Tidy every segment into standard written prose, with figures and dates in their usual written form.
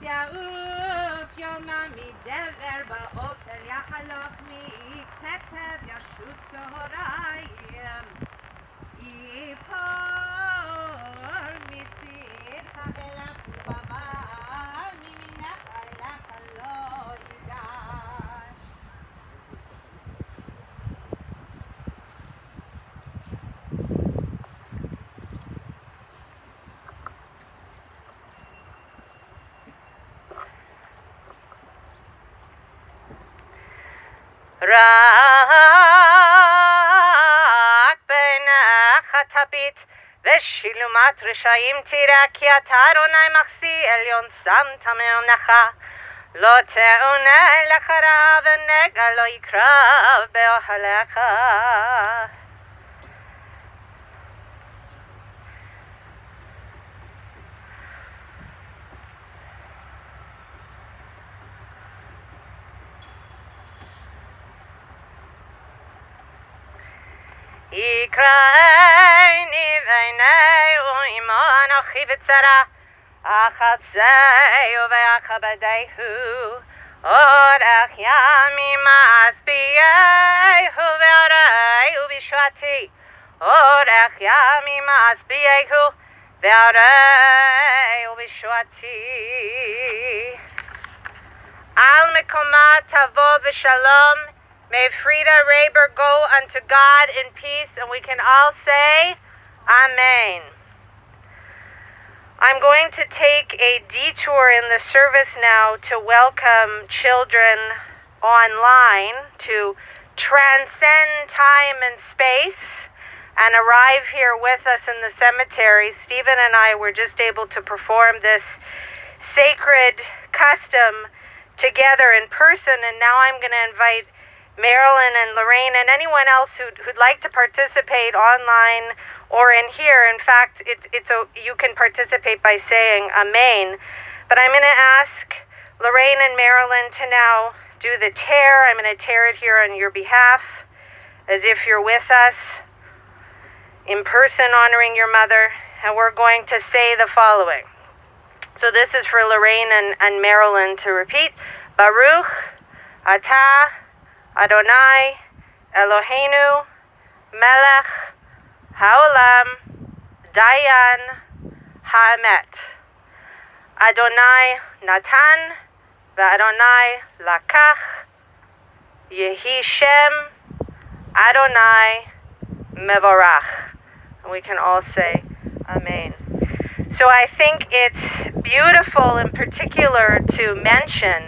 יעוף יומא מדבר באופל יחלוף מכתב ישוט צהריים יפול מצידך אלף ובמה ממינך אליך לא ייגש. רק בעיניך תביט ושילומת רשעים תראה כי אתה אדוני מחסי עליון שמת מעונך לא תעונה לך רע ונגע לא יקרב באוהליך. יקראני בעיני ועמו אנוכי בצרה אחצהו ואכבדהו אורך ימים אשביעהו והראהו בישועתי אורך ימים אשביעהו והראהו בישועתי. על מקומה תבוא בשלום. May Freda Raber go unto God in peace, and we can all say, Amen. I'm going to take a detour in the service now to welcome children online to transcend time and space and arrive here with us in the cemetery. Stephen and I were just able to perform this sacred custom together in person, and now I'm going to invite Marilyn and Lorraine and anyone else who'd like to participate online or in here. In fact, you can participate by saying Amen. But I'm going to ask Lorraine and Marilyn to now do the tear. I'm going to tear it here on your behalf as if you're with us in person honoring your mother. And we're going to say the following. So this is for Lorraine and Marilyn to repeat. Baruch atah Adonai Eloheinu Melech Haolam Dayan Haamet. Adonai Natan V'Adonai Lakach Yehi Shem Adonai Mevorach. And we can all say Amen. So I think it's beautiful in particular to mention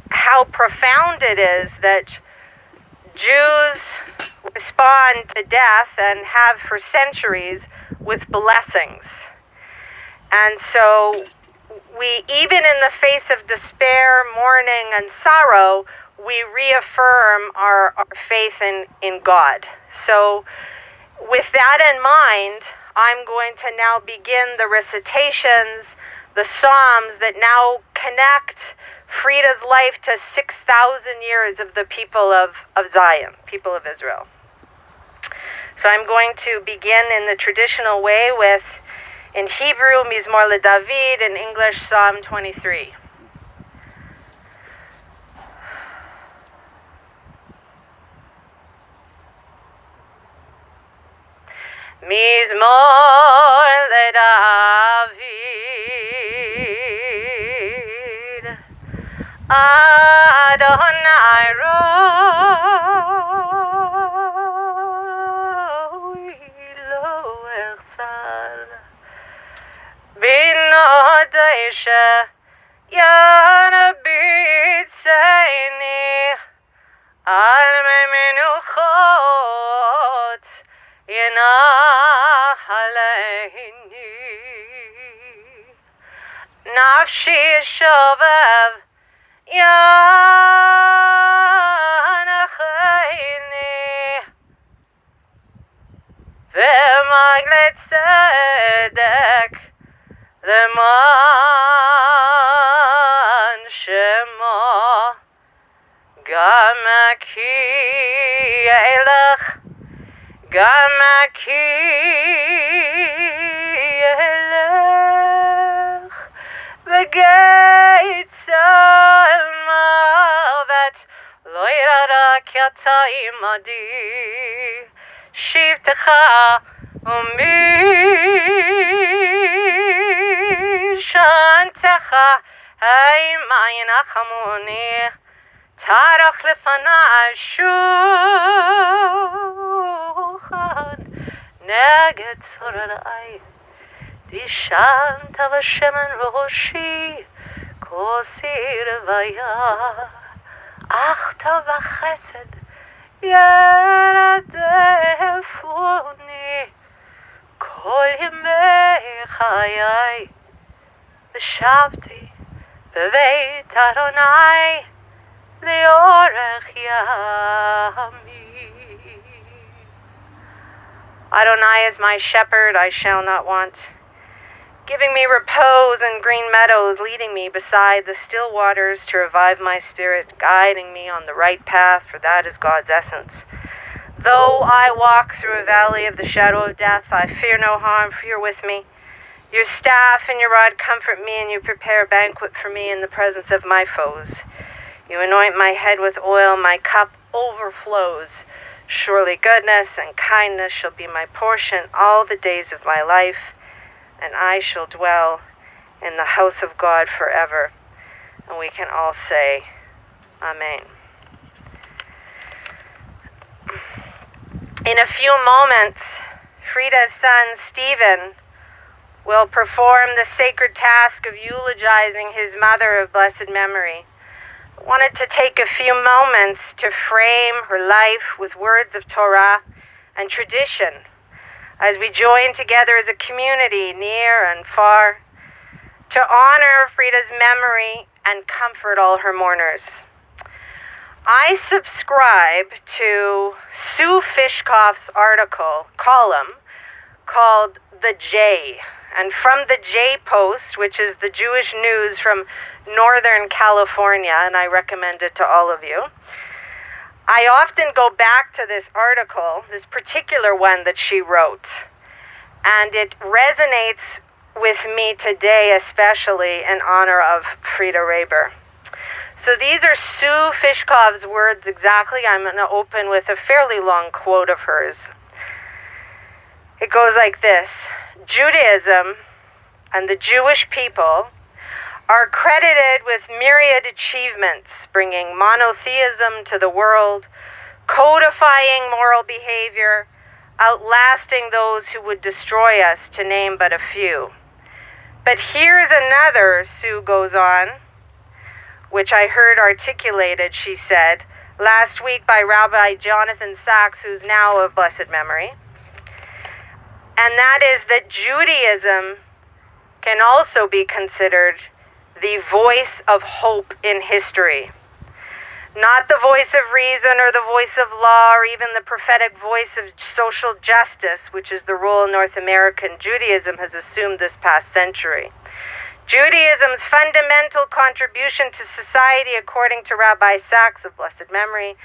how profound it is that Jews respond to death and have for centuries with blessings. And so we, even in the face of despair, mourning, and sorrow, we reaffirm our faith in God. So with that in mind, I'm going to now begin the recitations, the Psalms that now connect Freda's life to 6,000 years of the people of Zion, people of Israel. So I'm going to begin in the traditional way with, in Hebrew, Mizmor LeDavid, in English, Psalm 23. Mizmor LeDavid, Adonai roi lo echsar b'nodesha yanabit seini al menuchot yanach aleini nafshi shovav yanachayni v'maglet tzedek leman shemo gamaki elach gamaki elach v'gem כי אתה עמדי, שבטך ומשענתך המה ינחמוני, תערוך לפני שולחן נגד צורריי. דשנת בשמן ראשי, כוסי רוויה, אך טוב החסד ירדפוני כל ימי חיי, ושבתי בבית אדוני לאורך ימי. Adonai is my shepherd, I shall not want, giving me repose in green meadows, leading me beside the still waters to revive my spirit, guiding me on the right path, for that is God's essence. Though I walk through a valley of the shadow of death, I fear no harm, for you're with me. Your staff and your rod comfort me, and you prepare a banquet for me in the presence of my foes. You anoint my head with oil, my cup overflows. Surely goodness and kindness shall be my portion all the days of my life, and I shall dwell in the house of God forever. And we can all say, Amen. In a few moments, Freda's son, Stephen, will perform the sacred task of eulogizing his mother of blessed memory. I wanted to take a few moments to frame her life with words of Torah and tradition as we join together as a community, near and far, to honor Freda's memory and comfort all her mourners. I subscribe to Sue Fishkoff's column called The J. And from the J Post, which is the Jewish news from Northern California, and I recommend it to all of you, I often go back to this article, this particular one that she wrote, and it resonates with me today, especially in honor of Freda Raber. So these are Sue Fishkoff's words exactly. I'm going to open with a fairly long quote of hers. It goes like this: Judaism and the Jewish people are credited with myriad achievements, bringing monotheism to the world, codifying moral behavior, outlasting those who would destroy us, to name but a few. But here's another, Sue goes on, which I heard articulated, she said, last week by Rabbi Jonathan Sachs, who's now of blessed memory. And that is that Judaism can also be considered the voice of hope in history. Not the voice of reason or the voice of law or even the prophetic voice of social justice, which is the role North American Judaism has assumed this past century. Judaism's fundamental contribution to society, according to Rabbi Sachs of blessed memory,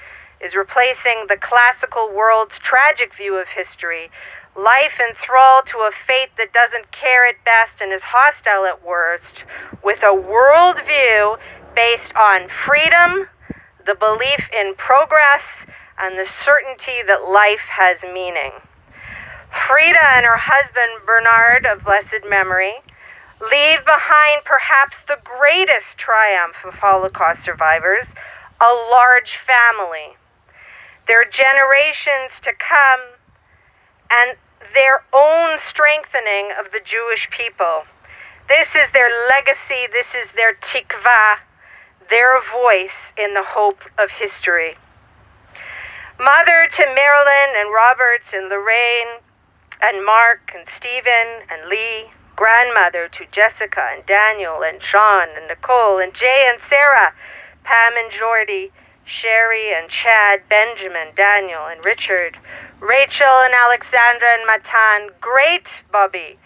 is replacing the classical world's tragic view of history, life enthralled to a fate that doesn't care at best and is hostile at worst, with a worldview based on freedom, the belief in progress, and the certainty that life has meaning. Freda and her husband Bernard of blessed memory leave behind perhaps the greatest triumph of Holocaust survivors, a large family. Their generations to come and their own strengthening of the Jewish people. This is their legacy, this is their tikva, their voice in the hope of history. Mother to Marilyn and Roberts and Lorraine and Mark and Stephen and Lee. Grandmother to Jessica and Daniel and Sean and Nicole and Jay and Sarah, Pam and Jordy, Sherry and Chad, Benjamin, Daniel and Richard, Rachel and Alexandra and Matan, great Bobby,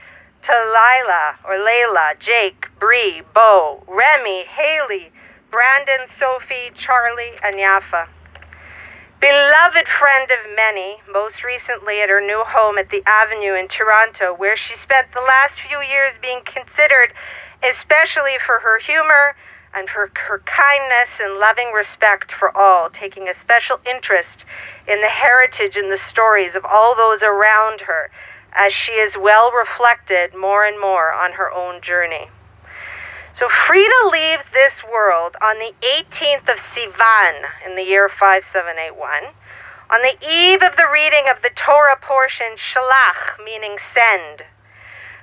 to Layla, Jake, Bree, Bo, Remy, Haley, Brandon, Sophie, Charlie, and Yafa. Beloved friend of many, most recently at her new home at the Avenue in Toronto, where she spent the last few years being considered, especially for her humor and for her kindness and loving respect for all, taking a special interest in the heritage and the stories of all those around her, as she is well reflected more and more on her own journey. So Freda leaves this world on the 18th of Sivan in the year 5781, on the eve of the reading of the Torah portion, Shalach, meaning send.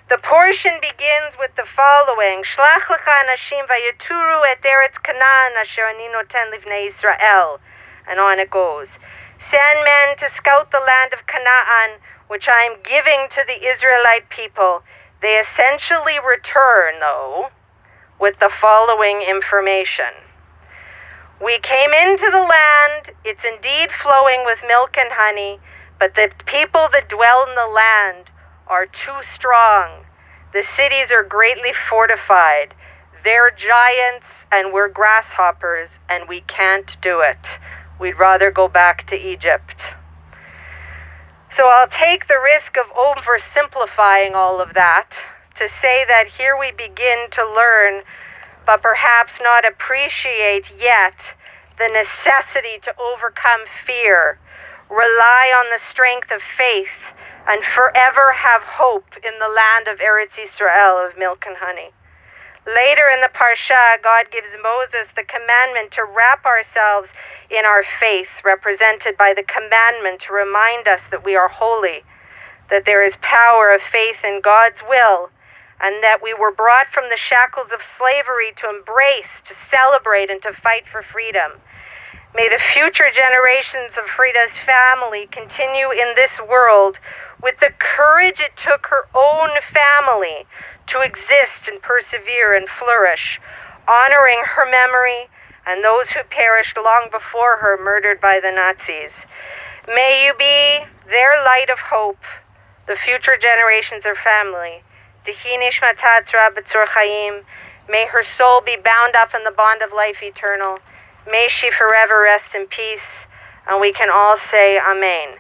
The portion begins with the following: Shlach lecha anashim vayeturu et eretz Canaan asher ani noten livnei Yisrael. And on it goes. Send men to scout the land of Canaan, which I am giving to the Israelite people. They essentially return, though, with the following information. We came into the land, it's indeed flowing with milk and honey, but the people that dwell in the land are too strong. The cities are greatly fortified. They're giants and we're grasshoppers, and we can't do it. We'd rather go back to Egypt. So I'll take the risk of oversimplifying all of that to say that here we begin to learn, but perhaps not appreciate yet, the necessity to overcome fear, rely on the strength of faith, and forever have hope in the land of Eretz Yisrael of milk and honey. Later in the Parsha, God gives Moses the commandment to wrap ourselves in our faith, represented by the commandment to remind us that we are holy, that there is power of faith in God's will, and that we were brought from the shackles of slavery to embrace, to celebrate, and to fight for freedom. May the future generations of Freda's family continue in this world with the courage it took her own family to exist and persevere and flourish, honoring her memory and those who perished long before her, murdered by the Nazis. May you be their light of hope, the future generations of family. Tehi nishmatat tzra b'tzur chaim. May her soul be bound up in the bond of life eternal. May she forever rest in peace, and we can all say Amen.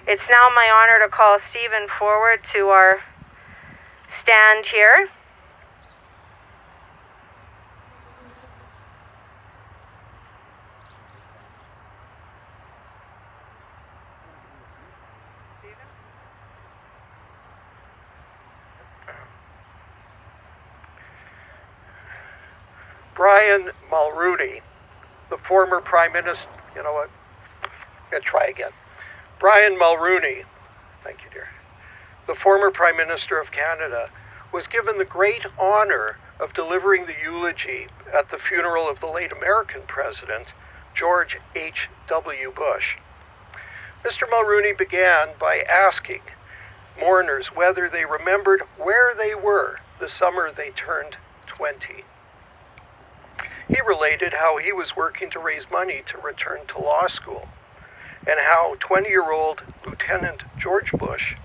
It's now my honor to call Stephen forward to our stand here. Brian Mulroney, the former Prime Minister, you know what, I'm going to try again. Brian Mulroney, thank you, dear, the former Prime Minister of Canada, was given the great honor of delivering the eulogy at the funeral of the late American President, George H.W. Bush. Mr. Mulroney began by asking mourners whether they remembered where they were the summer they turned 20. He related how he was working to raise money to return to law school, and how 20-year-old Lieutenant George Bush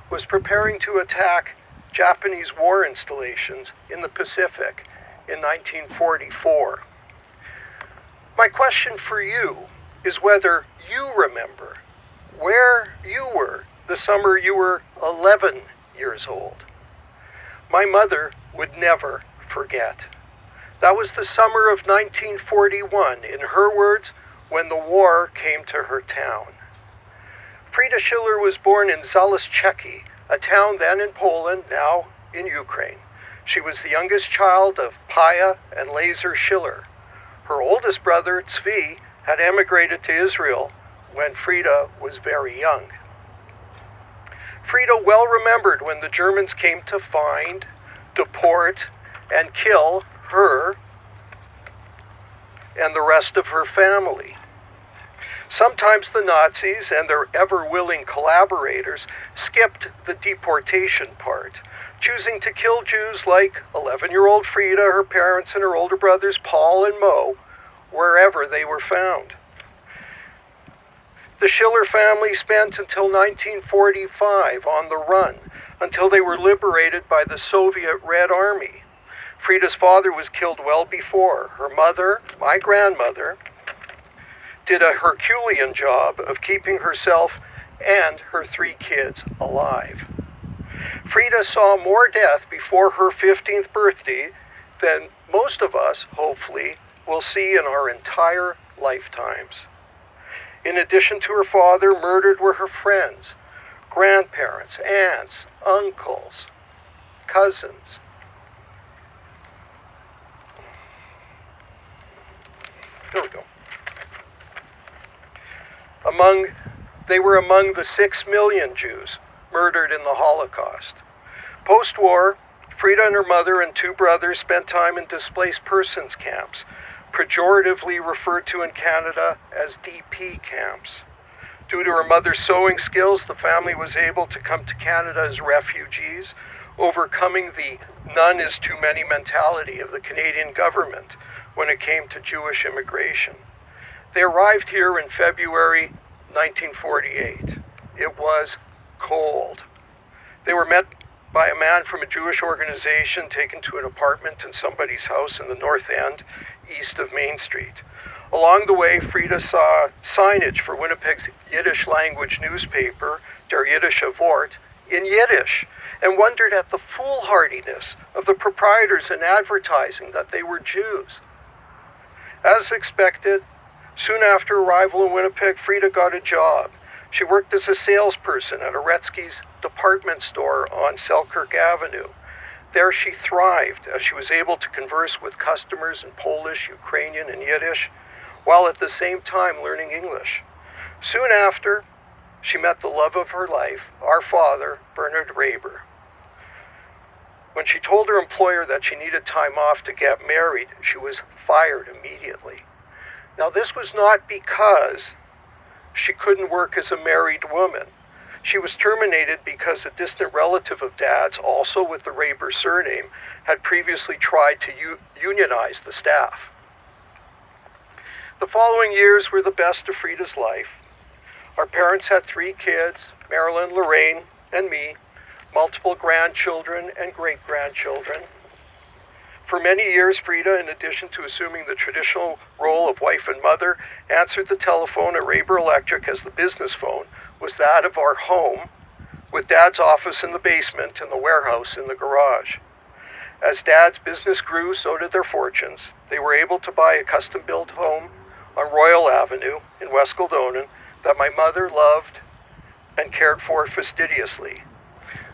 was preparing to attack Japanese war installations in the Pacific in 1944. My question for you is whether you remember where you were the summer you were 11 years old. My mother would never forget. That was the summer of 1941, in her words, when the war came to her town. Freda Schiller was born in Zaleszczeki, a town then in Poland, now in Ukraine. She was the youngest child of Paya and Lazar Schiller. Her oldest brother, Tzvi, had emigrated to Israel when Freda was very young. Freda well remembered when the Germans came to find, deport, and kill her and the rest of her family. Sometimes the Nazis and their ever-willing collaborators skipped the deportation part, choosing to kill Jews like 11-year-old Freda, her parents, and her older brothers Paul and Mo, wherever they were found. The Schiller family spent until 1945 on the run, until they were liberated by the Soviet Red Army. Freda's father was killed well before. Her mother, my grandmother, did a Herculean job of keeping herself and her 3 kids alive. Freda saw more death before her 15th birthday than most of us, hopefully, will see in our entire lifetimes. In addition to her father, murdered were her friends, grandparents, aunts, uncles, cousins. There we go. They were among the 6 million Jews murdered in the Holocaust. Post-war, Freda and her mother and 2 brothers spent time in displaced persons camps, pejoratively referred to in Canada as DP camps. Due to her mother's sewing skills, the family was able to come to Canada as refugees, overcoming the none is too many mentality of the Canadian government when it came to Jewish immigration. They arrived here in February 1948. It was cold. They were met by a man from a Jewish organization taken to an apartment in somebody's house in the North End, east of Main Street. Along the way, Freda saw signage for Winnipeg's Yiddish language newspaper, Der Yiddische Wort, in Yiddish, and wondered at the foolhardiness of the proprietors in advertising that they were Jews. As expected, soon after arrival in Winnipeg, Freda got a job. She worked as a salesperson at Aretzky's department store on Selkirk Avenue. There she thrived as she was able to converse with customers in Polish, Ukrainian, and Yiddish, while at the same time learning English. Soon after, she met the love of her life, our father, Freda Raber. When she told her employer that she needed time off to get married, she was fired immediately. Now, this was not because she couldn't work as a married woman. She was terminated because a distant relative of Dad's, also with the Raber surname, had previously tried to unionize the staff. The following years were the best of Freda's life. Our parents had 3 kids, Marilyn, Lorraine, and me, multiple grandchildren and great-grandchildren. For many years, Freda, in addition to assuming the traditional role of wife and mother, answered the telephone at Raber Electric as the business phone was that of our home, with Dad's office in the basement and the warehouse in the garage. As Dad's business grew, so did their fortunes. They were able to buy a custom-built home on Royal Avenue in West Kildonan that my mother loved and cared for fastidiously.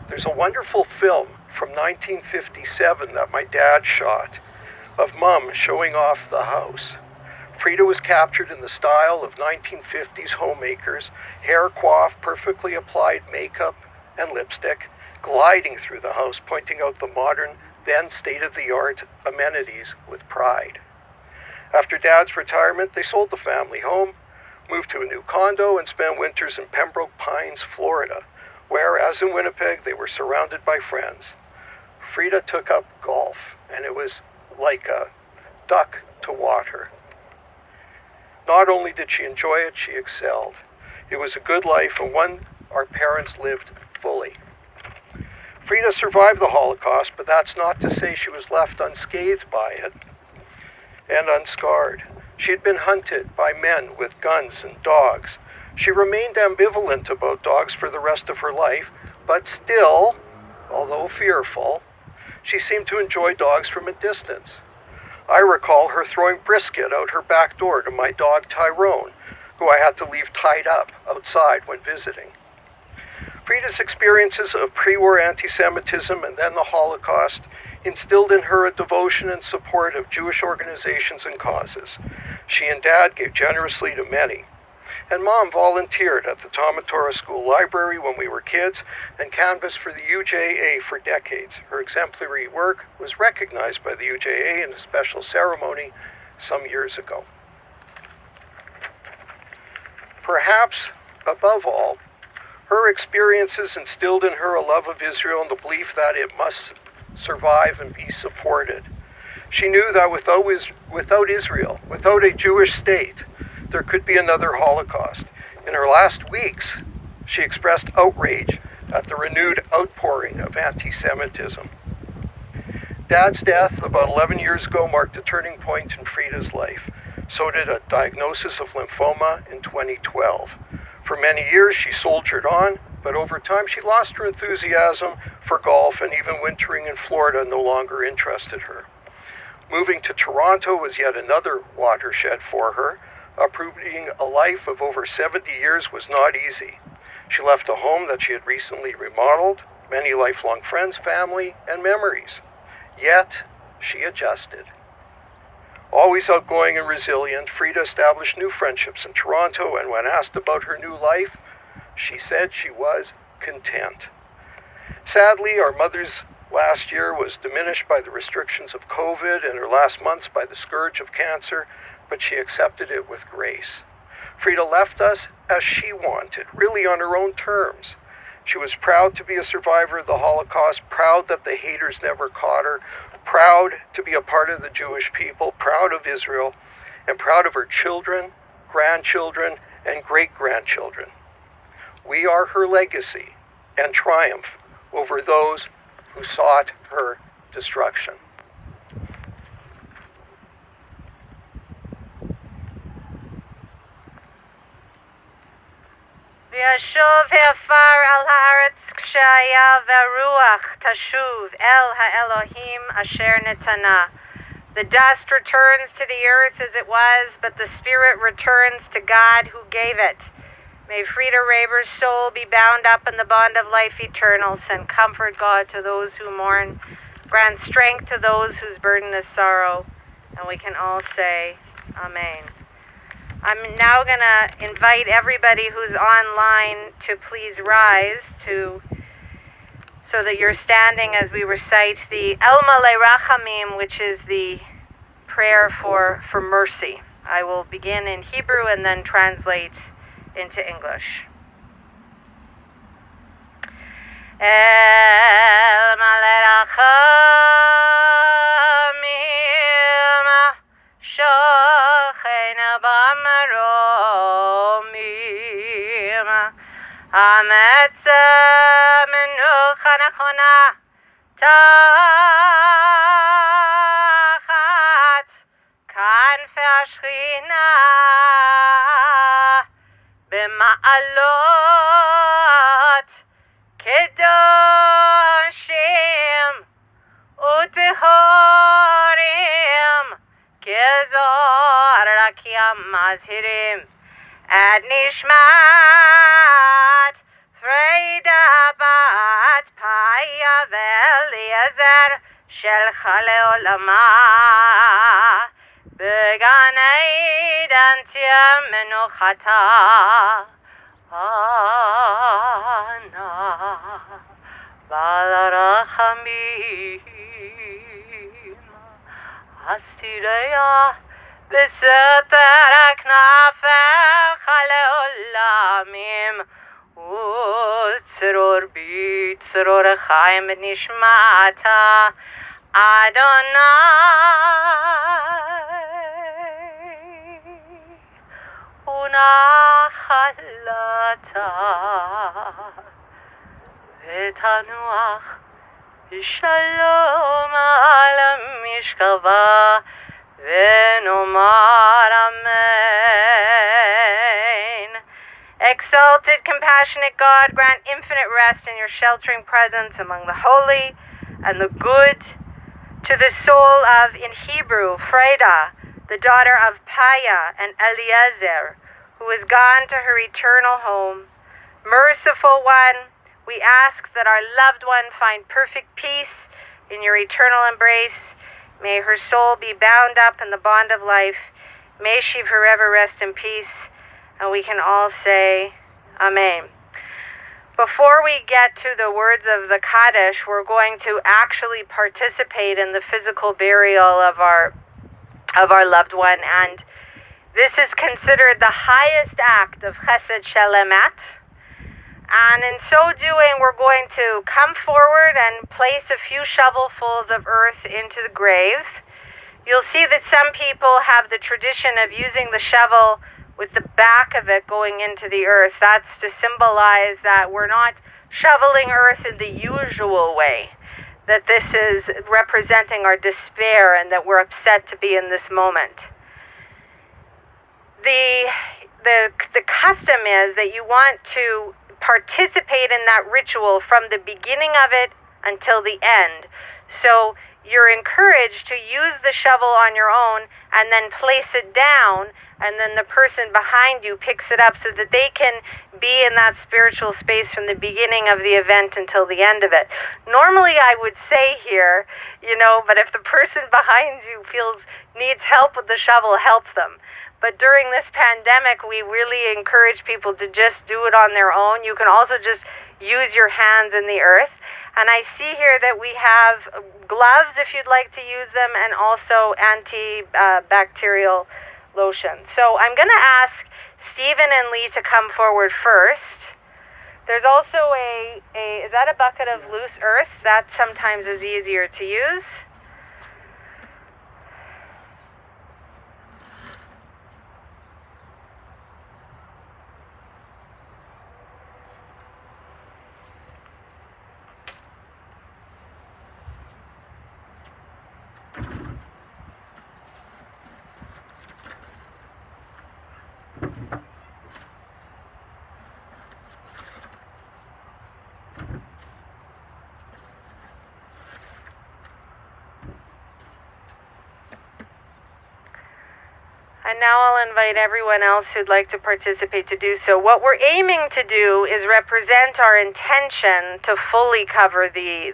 There's a wonderful film from 1957 that my dad shot of Mom showing off the house. Freda was captured in the style of 1950s homemakers, hair coiffed, perfectly applied makeup and lipstick, gliding through the house, pointing out the modern, then state-of-the-art amenities with pride. After Dad's retirement, they sold the family home, moved to a new condo, and spent winters in Pembroke Pines, Florida, where, as in Winnipeg, they were surrounded by friends. Freda took up golf, and it was like a duck to water. Not only did she enjoy it, she excelled. It was a good life and one our parents lived fully. Freda survived the Holocaust, but that's not to say she was left unscathed by it and unscarred. She had been hunted by men with guns and dogs. She remained ambivalent about dogs for the rest of her life, but still, although fearful, she seemed to enjoy dogs from a distance. I recall her throwing brisket out her back door to my dog Tyrone, who I had to leave tied up outside when visiting. Freda's experiences of pre-war anti-Semitism and then the Holocaust instilled in her a devotion and support of Jewish organizations and causes. She and Dad gave generously to many. And Mom volunteered at the Talmud Torah School Library when we were kids and canvassed for the UJA for decades. Her exemplary work was recognized by the UJA in a special ceremony some years ago. Perhaps, above all, her experiences instilled in her a love of Israel and the belief that it must survive and be supported. She knew that without Israel, without a Jewish state, there could be another Holocaust. In her last weeks, she expressed outrage at the renewed outpouring of anti-Semitism. Dad's death about 11 years ago marked a turning point in Freda's life. So did a diagnosis of lymphoma in 2012. For many years, she soldiered on, but over time she lost her enthusiasm for golf, and even wintering in Florida no longer interested her. Moving to Toronto was yet another watershed for her. Uprooting a life of over 70 years was not easy. She left a home that she had recently remodeled, many lifelong friends, family, and memories. Yet, she adjusted. Always outgoing and resilient, Freda established new friendships in Toronto, and when asked about her new life, she said she was content. Sadly, our mother's last year was diminished by the restrictions of COVID and her last months by the scourge of cancer, but she accepted it with grace. Freda left us as she wanted, really on her own terms. She was proud to be a survivor of the Holocaust, proud that the haters never caught her, proud to be a part of the Jewish people, proud of Israel, and proud of her children, grandchildren, and great-grandchildren. We are her legacy and triumph over those who sought her destruction. וישוב העפר על הארץ כשהיה והרוח תשוב אל האלוהים אשר נתנה. The dust returns to the earth as it was, but the spirit returns to God who gave it. May Freda Raber's soul be bound up in the bond of life eternal. Send comfort, God, to those who mourn. Grant strength to those whose burden is sorrow. And we can all say, Amen. I'm now going to invite everybody who's online to please rise so that you're standing as we recite the Elma Le'Rachamim, which is the prayer for mercy. I will begin in Hebrew and then translate into English. Elma Le'Rachamim Shochen B'Maromim Ametz Menucha Nechona Tachat Kanfei Hashchina B'Ma'alot Kedoshim Utehorim Kezor Rakiam Mazhirim Ad Nishmat Freda Bat Paya Ve'Eliezer Shel Chale Olama Began Eidan Tiem Menuchata Ana Balarachamim Astireya Beseter Knafecha Leolamim Utzror Bitzror Chaim Nishmata Adonai Unachalata V'tanuach Shalom al Mishkava V'nomar Amen. Exalted, compassionate God, grant infinite rest in your sheltering presence among the holy and the good to the soul of, in Hebrew, Freda, the daughter of Paya and Eliezer, who is gone to her eternal home. Merciful One, we ask that our loved one find perfect peace in your eternal embrace. May her soul be bound up in the bond of life. May she forever rest in peace. And we can all say, Amen. Before we get to the words of the Kaddish, we're going to actually participate in the physical burial of our loved one. And this is considered the highest act of Chesed Shel Emet. And in so doing, we're going to come forward and place a few shovelfuls of earth into the grave. You'll see that some people have the tradition of using the shovel with the back of it going into the earth. That's to symbolize that we're not shoveling earth in the usual way, that this is representing our despair and that we're upset to be in this moment. The custom is that you want to participate in that ritual from the beginning of it until the end. So you're encouraged to use the shovel on your own and then place it down, and then the person behind you picks it up so that they can be in that spiritual space from the beginning of the event until the end of it. Normally I would say here, but if the person behind you needs help with the shovel, help them. But during this pandemic, we really encourage people to just do it on their own. You can also just use your hands in the earth. And I see here that we have gloves if you'd like to use them, and also antibacterial lotion. So I'm going to ask Stephen and Lee to come forward first. There's also is that a bucket of loose earth? That sometimes is easier to use. And now I'll invite everyone else who'd like to participate to do so. What we're aiming to do is represent our intention to fully cover the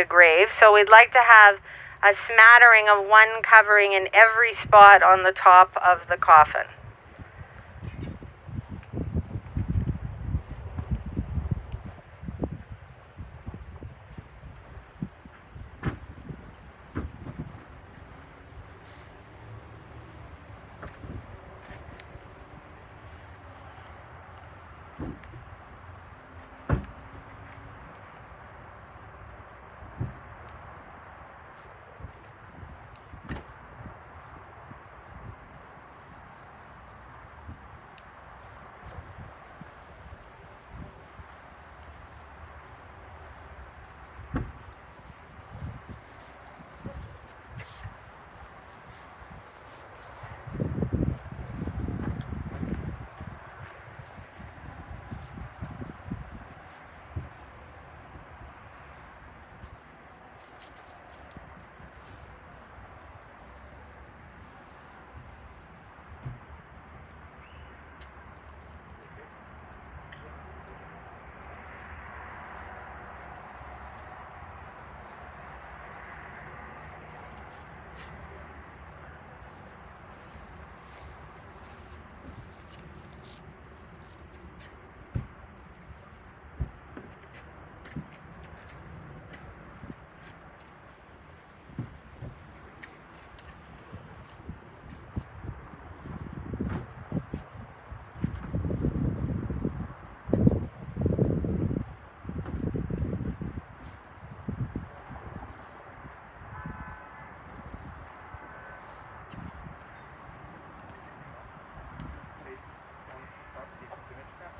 grave. So we'd like to have a smattering of one covering in every spot on the top of the coffin.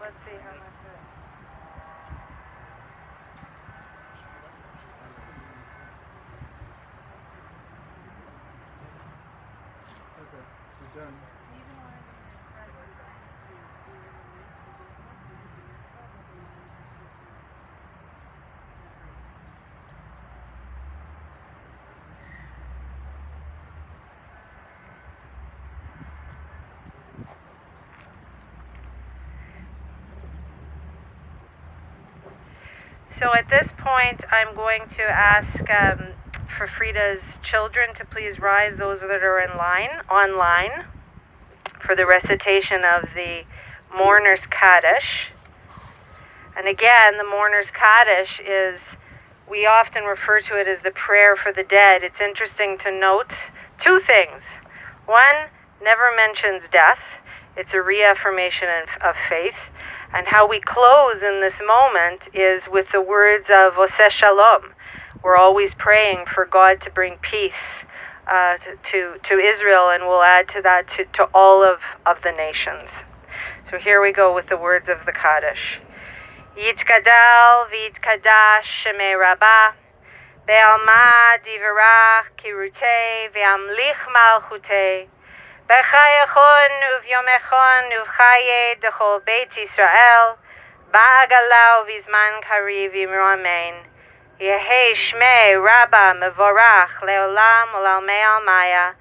Let's see how much it is. Okay, we're done. So at this point, I'm going to ask for Freda's children to please rise, those that are online, for the recitation of the Mourner's Kaddish. And again, the Mourner's Kaddish we often refer to it as the prayer for the dead. It's interesting to note two things. One, never mentions death. It's a reaffirmation of faith. And how we close in this moment is with the words of Oseh Shalom. We're always praying for God to bring peace to Israel, and we'll add to that to all of the nations. So here we go with the words of the Kaddish. Yitkadal v'yitkadash shemei Rabbah, be'alma divarach kirutei ve'amlich malchutei, b'chayachon uvyomechon uvchaye dechol Beit Yisrael, ba'agalau v'zman kariv imro amen. Yehi Shmei Rabba Mevorach Leolam Ulalmei Almaya.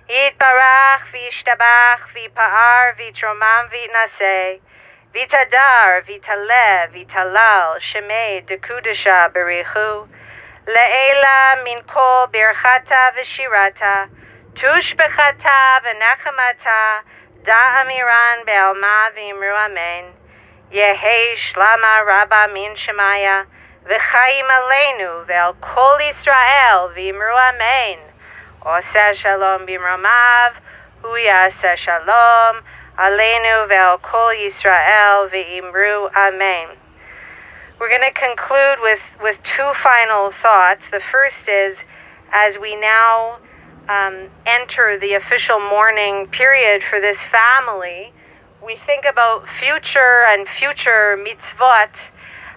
Yitbarach v'yishtabach v'yipa'ar v'yitromam v'yitnaseh. Vitadar, Vitale, Vitalal, Shemei, Dekudasha, Berichu, Le'ela, min kol, Birchata, V'shirata, Tushbechata, V'nachamata, Da'amiran, Be'alma, V'imru Amen, Yehi, Shlama, Rabba, min Shemaya, V'chaim Aleinu, Ve'al kol Yisrael, V'imru Amen, Oseh Shalom b'imramav, Hu Yaseh Shalom, Aleinu ve'al kol Yisrael ve'imru Amen. We're going to conclude with two final thoughts. The first is, as we now enter the official mourning period for this family, we think about future mitzvot,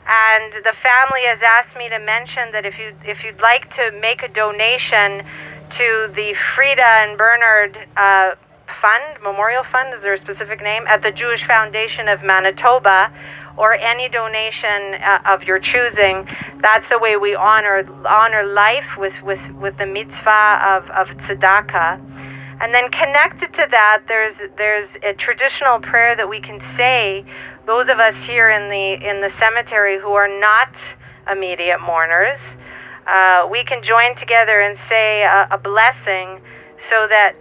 and the family has asked me to mention that if you'd like to make a donation to the Freda and Bernard Memorial Fund, is there a specific name, at the Jewish Foundation of Manitoba, or any donation of your choosing, that's the way we honor life with the mitzvah of tzedakah. And then connected to that, there's a traditional prayer that we can say, those of us here in the cemetery who are not immediate mourners, we can join together and say a blessing so that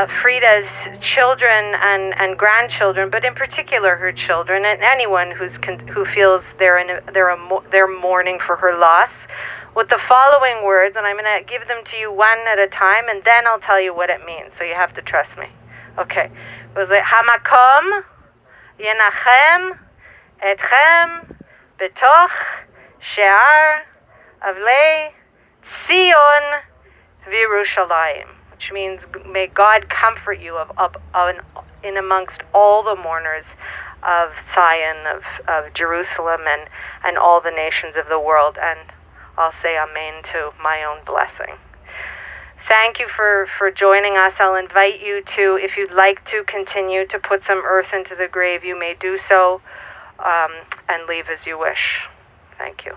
Freda's children and grandchildren, but in particular her children, and anyone who feels they're mourning for her loss, with the following words, and I'm going to give them to you one at a time, and then I'll tell you what it means. So you have to trust me. Okay. It was like Hamakom Yenachem Etchem Betoch She'ar Avlei Tzion V'Yerushalayim, which means may God comfort you in amongst all the mourners of Zion, of Jerusalem, and all the nations of the world. And I'll say amen to my own blessing. Thank you for joining us. I'll invite you to, if you'd like to continue to put some earth into the grave, you may do so, and leave as you wish. Thank you.